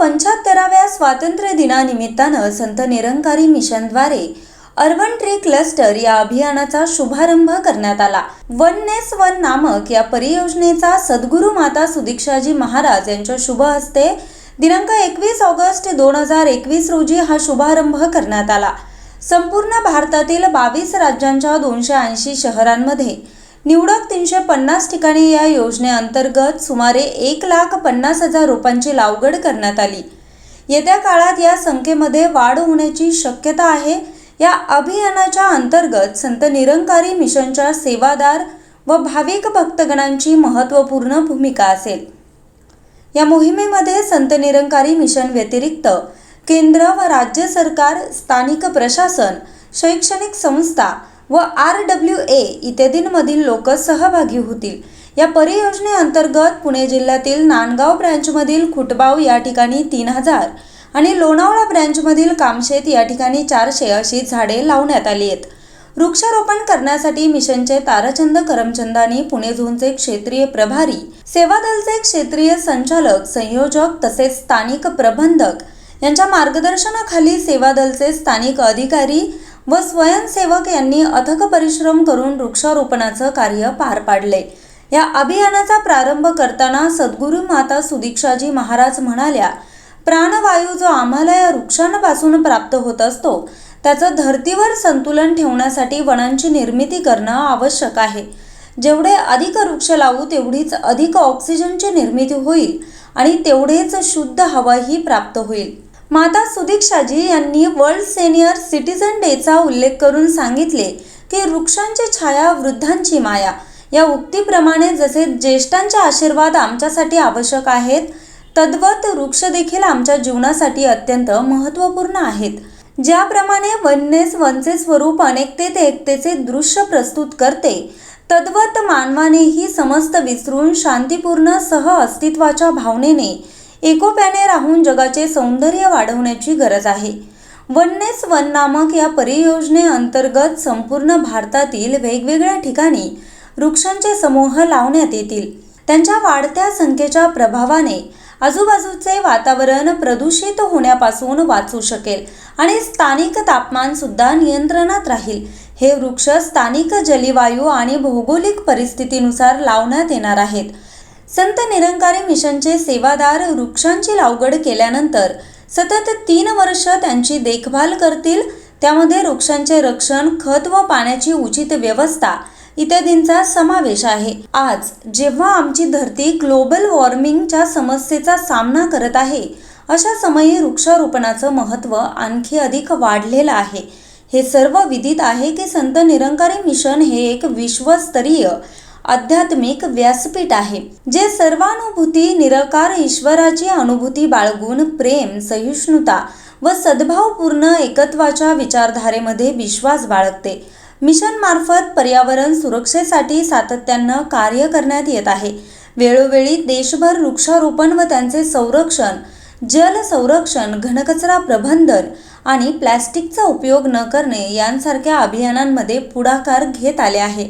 75व्या स्वातंत्र्य दिनानिमित्तानं Sant Nirankari मिशनद्वारे urban tree cluster या अभियानाचा शुभारंभ करण्यात आला। वननेस वन नामक या परियोजनेचा सद्गुरू माता सुदीक्षाजी महाराज यांच्या शुभ हस्ते दिनांक 21 ऑगस्ट 2021 रोजी हा शुभारंभ करण्यात आला। संपूर्ण भारतातील 22 राज्यांच्या 280 शहरांमध्ये निवडक 350 ठिकाणी या योजनेअंतर्गत सुमारे 1,50,000 रोपांची लागवड करण्यात आली। येत्या काळात या संख्येमध्ये वाढ होण्याची शक्यता आहे। या अभियानाच्या अंतर्गत संत निरंकारी मिशनच्या सेवादार व भाविक भक्तगणांची महत्त्वपूर्ण भूमिका असेल। या मोहिमेमध्ये संत निरंकारी मिशन व्यतिरिक्त केंद्र व राज्य सरकार, स्थानिक प्रशासन, शैक्षणिक संस्था व RWA इत्यादींमधील लोक सहभागी होतील। या परियोजनेअंतर्गत पुणे जिल्ह्यातील नांदगाव ब्रँचमधील खुटबाव या ठिकाणी 3000 आणि लोणावळा ब्रँचमधील कामशेत या ठिकाणी 400 अशी झाडे लावण्यात आली आहेत। वृक्षारोपण करण्यासाठी मिशनचे ताराचंद करमचंदानी, पुणे झोनचे क्षेत्रीय प्रभारी, सेवादलचे क्षेत्रीय संचालक, संयोजक तसेच स्थानिक प्रबंधक यांच्या मार्गदर्शनाखाली सेवादलचे स्थानिक अधिकारी व स्वयंसेवक यांनी अथक परिश्रम करून वृक्षारोपणाचं कार्य पार पाडले। या अभियानाचा प्रारंभ करताना सद्गुरू माता सुदीक्षाजी महाराज म्हणाल्या, प्राणवायू जो आम्हाला या वृक्षांपासून प्राप्त होत असतो त्याचं धर्तीवर संतुलन ठेवण्यासाठी वनांची निर्मिती करणं आवश्यक आहे। जेवढे अधिक वृक्ष लावू तेवढीच अधिक ऑक्सिजनची निर्मिती होईल आणि तेवढेच शुद्ध हवाही प्राप्त होईल। माता सुदीक्षाजी यांनी वर्ल्ड सीनियर सिटीजन डेचा उल्लेख करून सांगितले की वृक्षांची छाया वृद्धांची माया या उक्तीप्रमाणे जसे ज्येष्ठांचे आशीर्वाद आमच्यासाठी आवश्यक आहेत, तद्वत वृक्ष देखील आमच्या जीवनासाठी अत्यंत महत्त्वपूर्ण आहेत। ज्याप्रमाणे वननेस वनचे स्वरूप अनेकतेत एकतेचे दृश्य प्रस्तुत करते, तद्वत मानवानेही समस्त विसरून शांतीपूर्ण सह अस्तित्वाच्या भावनेने एकोप्याने राहून जगाचे सौंदर्य वाढवण्याची गरज आहे। वननेस वन नामक या परियोजनेअंतर्गत संपूर्ण भारतातील वेगवेगळ्या ठिकाणी वृक्षांचे समूह लावण्यात येतील। त्यांच्या वाढत्या संख्येच्या प्रभावाने आजूबाजूचे वातावरण प्रदूषित होण्यापासून वाचू शकेल आणि स्थानिक तापमान सुद्धा नियंत्रणात राहील। हे वृक्ष स्थानिक जलवायू आणि भौगोलिक परिस्थितीनुसार लावण्यात येणार आहेत। संत निरंकारी मिशनचे सेवादार वृक्षांची लागवड केल्यानंतर सतत 3 वर्ष त्यांची देखभाल करतील। त्यामध्ये वृक्षांचे रक्षण, खत व पाण्याची उचित व्यवस्था इत्यादींचा समावेश आहे। आज जेव्हा आमची धरती ग्लोबल वॉर्मिंगच्या समस्येचा सामना करत आहे, अशा समयी वृक्षारोपणाचं महत्त्व आणखी अधिक वाढलेलं आहे। हे सर्व विदित आहे की संत निरंकारी मिशन हे एक विश्वस्तरीय आध्यात्मिक व्यासपीठ आहे, जे सर्वानुभूती, निराकार ईश्वराची अनुभूती बाळगून प्रेम, सहिष्णुता व सद्भावपूर्ण एकत्वाच्या विचारधारेमध्ये विश्वास बाळगते। मिशन मार्फत पर्यावरण सुरक्षेसाठी सातत्यानं कार्य करण्यात येत आहे। वेळोवेळी देशभर वृक्षारोपण व त्यांचे संरक्षण, जल संरक्षण, घनकचरा प्रबंधन आणि प्लॅस्टिकचा उपयोग न करणे यांसारख्या अभियानांमध्ये पुढाकार घेत आले आहे।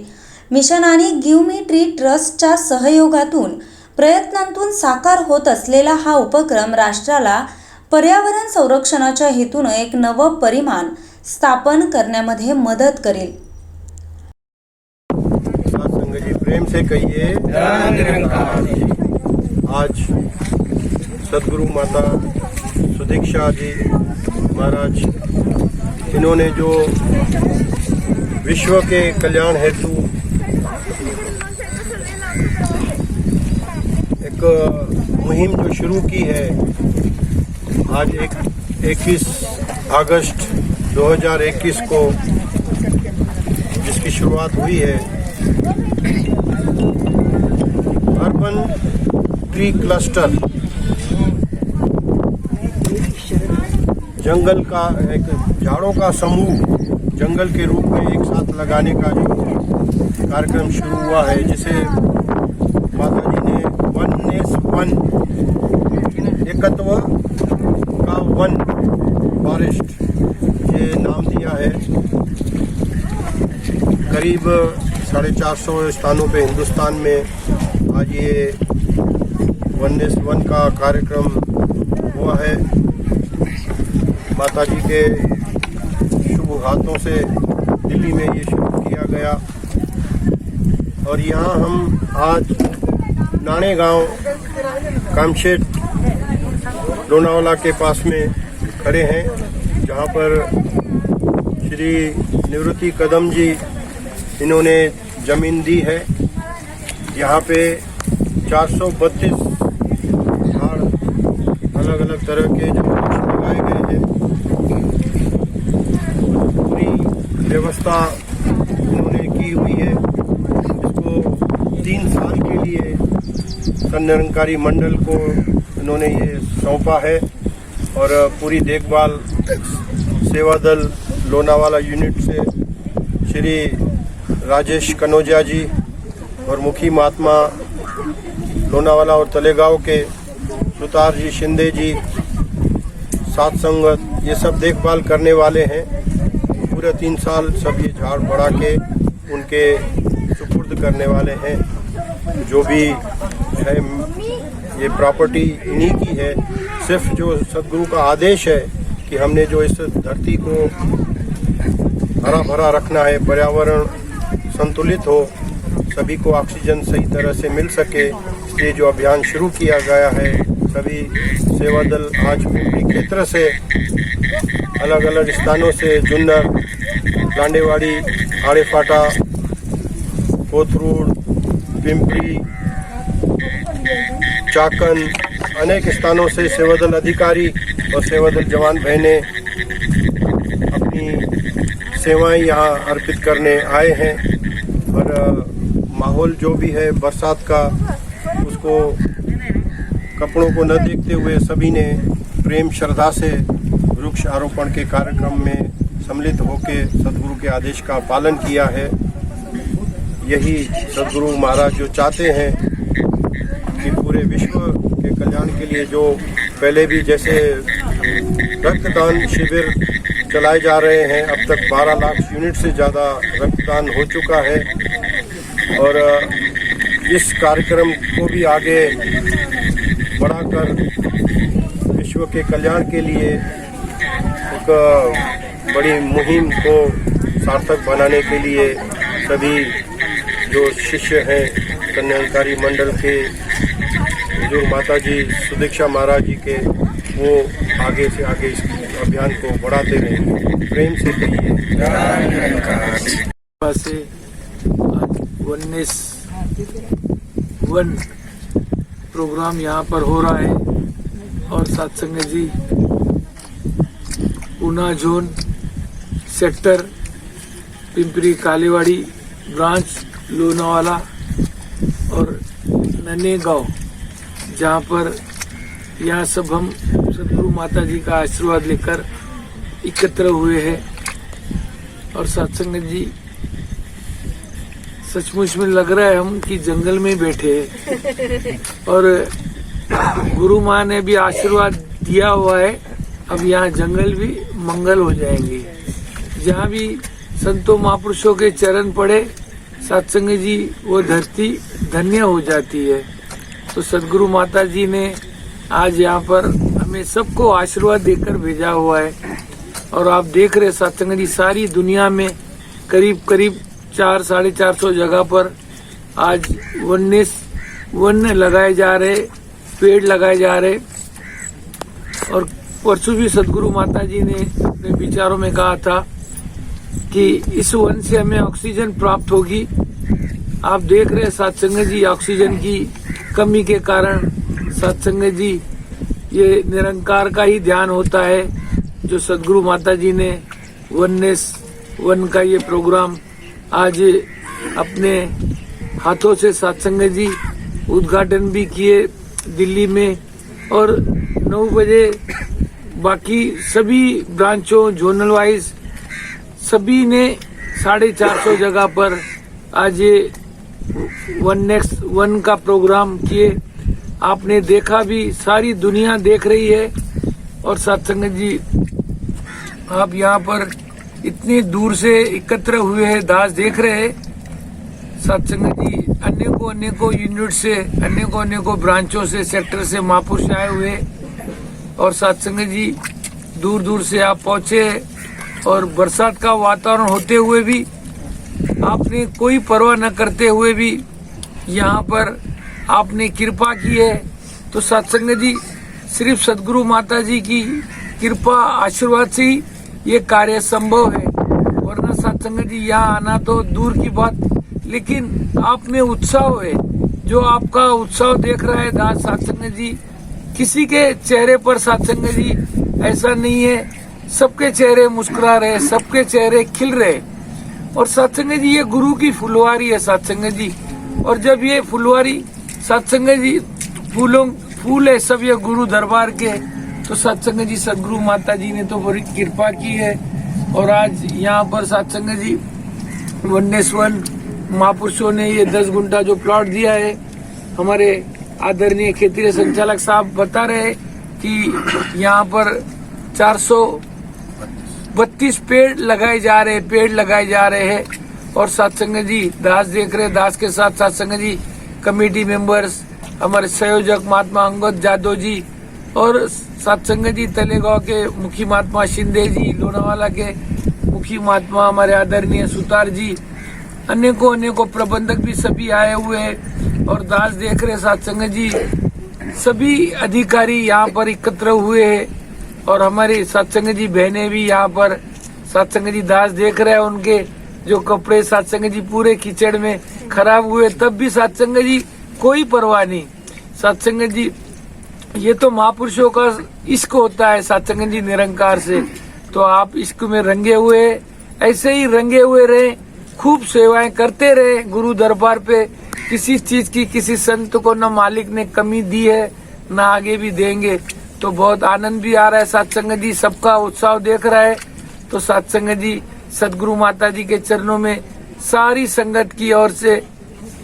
मिशन आणि गिव्ह मी ट्री ट्रस्टच्या सहयोगातून प्रयत्नांतून साकार होत असलेला हा उपक्रम राष्ट्राला पर्यावरण संरक्षणाच्या हेतून एक नवं परिमाण स्थापन करण्यामध्ये मदत करेल। संगत जी प्रेम से कहिए आज सद्गुरु माता सुदीक्षा जी महाराज, इन्होंने जो विश्व के कल्याण हेतु एक मुहिम जो शुरू की है, आज 21 अगस्त 2021 को जिसकी शुरुआत हुई है, अर्बन ट्री क्लस्टर जंगल का एक झाड़ों का समूह जंगल के रूप में एक साथ लगाने का जो कार्यक्रम शुरू हुआ है, जिसे माता जी ने वननेस वन, एकत्व का वन फॉरेस्ट, ये नाम दिया है। करीब 450 स्थानों पे हिंदुस्तान में आज ये वननेस वन का कार्यक्रम हुआ है। माता जी के शुभ हाथों से दिल्ली में ये शुरू किया गया। और यहाँ हम आज नाणे गांव कामशेट लोनावाला के पास में खड़े हैं, जहाँ पर श्री निवृत्ति कदम जी इन्होंने जमीन दी है। यहाँ पे 432 झाड़ अलग अलग तरह के जो लगाए गए हैं। पूरी व्यवस्था इन्होंने की हुई है। इसको 3 साल के लिए संत निरंकारी मंडल को इन्होंने ये सौंपा है और पूरी देखभाल सेवा दल लोनावाला यूनिट से श्री राजेश कनौजिया जी और मुखी महात्मा लोनावाला और तलेगांव के सुतार जी शिंदे जी, सात संगत, ये सब देखभाल करने वाले हैं। पूरे 3 साल सब ये झाड़ बढ़ा के उनके सुपुर्द करने वाले हैं। जो भी है ये प्रॉपर्टी इन्हीं की है। सिर्फ जो सदगुरु का आदेश है कि हमने जो इस धरती को हरा भरा रखना है, पर्यावरण संतुलित हो, सभी को ऑक्सीजन सही तरह से मिल सके, इसलिए जो अभियान शुरू किया गया है, सभी सेवा दल आज पिंपरी क्षेत्र से अलग अलग स्थानों से जुन्नर, लांडेवाड़ी, आड़ेफाटा, कोथरूड, पिंपरी, चाकन, अनेक स्थानों से सेवा दल अधिकारी और सेवा दल जवान बहनें अपनी सेवाएं यहाँ अर्पित करने आए हैं। और माहौल जो भी है बरसात का, उसको कपड़ों को न देखते हुए सभी ने प्रेम श्रद्धा से वृक्ष आरोपण के कार्यक्रम में सम्मिलित होकर सदगुरु के आदेश का पालन किया है। यही सदगुरु महाराज जो चाहते हैं कि पूरे विश्व के कल्याण के लिए, जो पहले भी जैसे रक्तदान शिविर चलाए जा रहे हैं, अब तक 12 लाख यूनिट से ज़्यादा रक्तदान हो चुका है। और इस कार्यक्रम को भी आगे बढ़ाकर विश्व के कल्याण के लिए एक बड़ी मुहिम को सार्थक बनाने के लिए सभी जो शिष्य हैं संत निरंकारी मंडल के, जो माता जी सुदीक्षा महाराज जी के, वो आगे से आगे इस अभियान को बढ़ाते रहेंगे। प्रेम से कहिए वननेस वन प्रोग्राम यहाँ पर हो रहा है और satsang ji Poona zone sector Pimpri Kaliwadi branch Lonavala और ननेगांव, जहाँ पर यहाँ सब हम सदगुरु माता जी का आशीर्वाद लेकर एकत्र हुए हैं। और सत्संग जी सचमुच में लग रहा है हम कि जंगल में बैठे हैं और गुरु माँ ने भी आशीर्वाद दिया हुआ है। अब यहाँ जंगल भी मंगल हो जाएंगे। जहाँ भी संतों महापुरुषों के चरण पड़े सत्संग जी, वो धरती धन्य हो जाती है। तो सदगुरु माता जी ने आज यहाँ पर हमें सबको आशीर्वाद देकर भेजा हुआ है। और आप देख रहे सत्संग जी, सारी दुनिया में करीब करीब 400-450 जगह पर आज वन लगाए जा रहे, पेड़ लगाए जा रहे। और परसों भी सदगुरु माता जी ने अपने विचारों में कहा था कि इस वन से हमें ऑक्सीजन प्राप्त होगी। आप देख रहे सत्संग जी, ऑक्सीजन की कमी के कारण सत्संग जी ये निरंकार का ही ध्यान होता है। जो सदगुरु माता जी ने वननेस वन का ये प्रोग्राम आज अपने हाथों से सत्संग जी उद्घाटन भी किए दिल्ली में। और 9 बजे बाकी सभी ब्रांचों जोनल वाइज सभी ने 450 जगह पर आज ये वननेस वन का प्रोग्राम किए। आपने देखा भी, सारी दुनिया देख रही है। और सत्संग जी, आप यहाँ पर इतनी दूर से एकत्र हुए हैं, दास देख रहे हैं। सत्संग जी अनेकों यूनिट से, अनेकों ब्रांचों से, सेक्टर से महापुरुष आए हुए। और सत्संग जी दूर दूर से आप पहुंचे और बरसात का वातावरण होते हुए भी आपने कोई परवाह न करते हुए भी यहाँ पर आपने कृपा की है। तो सत्संग जी सिर्फ सदगुरु माता जी की कृपा आशीर्वाद से ही ये कार्य संभव है, वरना सत्संग जी यहाँ आना तो दूर की बात। लेकिन आप में उत्साह है, जो आपका उत्साह देख रहा है दास सत्संग जी, किसी के चेहरे पर सत्संग जी ऐसा नहीं है, सबके चेहरे मुस्कुरा रहे, सबके चेहरे खिल रहे। और सत्संग जी ये गुरु की फुलवारी है सत्संग जी, और जब ये फुलवारी सत्संग जी फूल है सब ये गुरु दरबार के, तो सत्संग जी सदगुरु माता जी ने तो बड़ी कृपा की है। और आज यहाँ पर सत्संग जी वन्नेस्वन महापुरुषों ने ये 10 गुंठा जो प्लॉट दिया है, हमारे आदरणीय क्षेत्रीय संचालक साहब बता रहे कि यहाँ पर 432 पेड़ लगाए जा रहे हैं। और सत्संग जी दास देख रहे, दास के साथ सत्संग जी कमेटी मेंबर्स, हमारे संयोजक महात्मा अंगद जादव जी, और सत्संग जी तलेगांव के मुखी महात्मा शिंदे जी, लोनावाला के मुखी महात्मा हमारे आदरणीय सुतार जी, अनेकों प्रबंधक भी सभी आए हुए हैं। और दास देख रहे सत्संग जी सभी अधिकारी यहाँ पर एकत्र हुए हैं, और हमारी सत्संग जी बहनें भी यहाँ पर सत्संग जी दास देख रहे हैं। उनके जो कपड़े सत्संग जी पूरे कीचड़ में खराब हुए, तब भी सत्संग जी कोई परवाह नहीं। सत्संग जी ये तो महापुरुषों का इश्क होता है सत्संग जी निरंकार से, तो आप इश्क में रंगे हुए, ऐसे ही रंगे हुए रहे, खूब सेवाएं करते रहे गुरु दरबार पे। किसी चीज की किसी संत को न मालिक ने कमी दी है, न आगे भी देंगे। तो बहुत आनंद भी आ रहा है, सत्संग जी सबका उत्साह देख रहा है। तो सत्संग जी सदगुरु माता जी के चरणों में सारी संगत की ओर से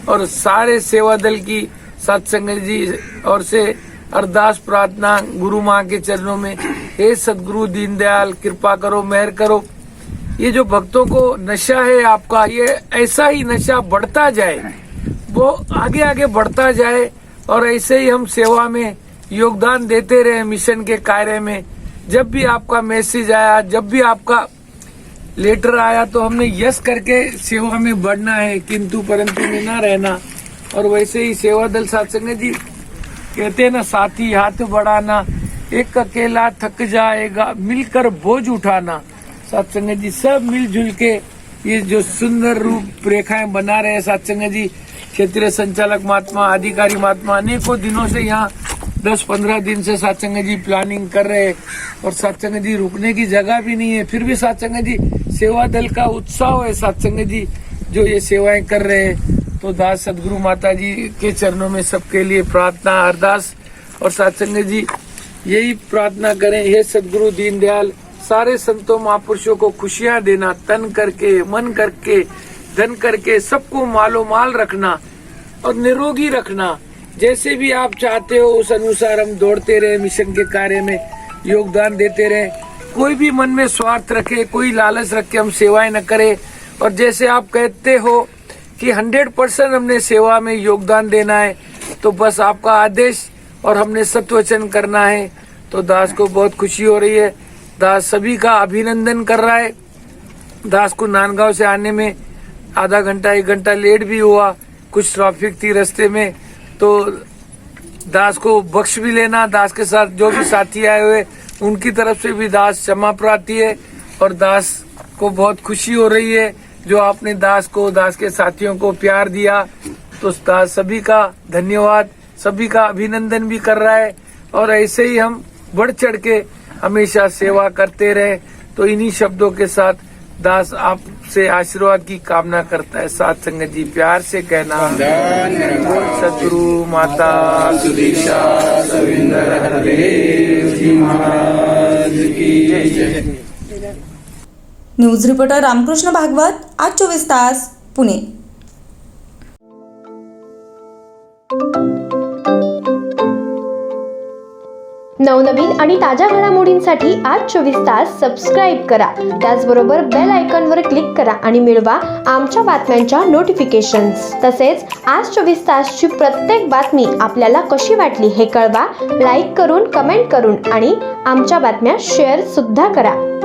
और सारे सेवा दल की सत्संग जी ओर से अरदास प्रार्थना गुरु माँ के चरणों में, हे सदगुरु दीनदयाल कृपा करो, मेहर करो। ये जो भक्तों को नशा है आपका, ये ऐसा ही नशा बढ़ता जाए, वो आगे आगे बढ़ता जाए, और ऐसे ही हम सेवा में योगदान देते रहे मिशन के कार्य में। जब भी आपका मैसेज आया, जब भी आपका लेटर आया, तो हमने यस करके सेवा में बढ़ना है, किंतु परंतु में ना रहना। और वैसे ही सेवा दल सत्संग जी कहते हैं ना, साथी हाथ बढ़ाना, एक अकेला थक जाएगा मिलकर बोझ उठाना। सत्संग जी सब मिलजुल के ये जो सुंदर रूप रेखाएं बना रहे हैं सत्संग जी, क्षेत्रीय संचालक महात्मा, अधिकारी महात्मा अनेकों दिनों से यहाँ 10-15 दिन से सत्संग जी प्लानिंग कर रहे हैं, और सत्संग जी रुकने की जगह भी नहीं है। फिर भी सत्संग जी सेवा दल का उत्साह है, सत्संग जी जो ये सेवाएं कर रहे हैं। तो दास सदगुरु माता जी के चरणों में सबके लिए प्रार्थना अरदास, और सत्संग जी यही प्रार्थना करें, हे सदगुरु दीनदयाल सारे संतों महापुरुषों को खुशियां देना, तन करके मन करके धन करके सबको मालो माल रखना और निरोगी रखना। जैसे भी आप चाहते हो उस अनुसार हम दौड़ते रहे, मिशन के कार्य में योगदान देते रहे। कोई भी मन में स्वार्थ रखे, कोई लालच रख के हम सेवाएं न करें। और जैसे आप कहते हो कि 100% हमने सेवा में योगदान देना है, तो बस आपका आदेश और हमने सत्वचन करना है। तो दास को बहुत खुशी हो रही है, दास सभी का अभिनंदन कर रहा है। दास को नांदगांव से आने में आधा घंटा 1 घंटा लेट भी हुआ, कुछ ट्रैफिक थी रास्ते में, तो दास को बख्श भी लेना। दास के साथ जो भी साथी आए हुए उनकी तरफ से भी दास क्षमा प्रार्थी है, और दास को बहुत खुशी हो रही है जो आपने दास को, दास के साथियों को प्यार दिया। तो दास सभी का धन्यवाद, सभी का अभिनंदन भी कर रहा है, और ऐसे ही हम बढ़ चढ़ के हमेशा सेवा करते रहे। तो इन्हीं शब्दों के साथ दास आपसे आशीर्वाद की कामना करता है। साथ संगत जी प्यार से कहना, सदगुरु माता सुदीक्षा सविंदर देव जी महाराज की जय। न्यूज रिपोर्टर रामकृष्ण भागवत, आज 24 तास, पुणे। नवनवीन आणि ताज्या घडामोडींसाठी आज 24 तास सबस्क्राईब करा. त्याचबरोबर बेल आयकॉनवर क्लिक करा आणि मिळवा आमच्या बातम्यांच्या नोटिफिकेशन्स. तसेच आज 24 तासची प्रत्येक बातमी आपल्याला कशी वाटली हे कळवा. लाईक करून, कमेंट करून आणि आमच्या बातम्या शेअर सुद्धा करा.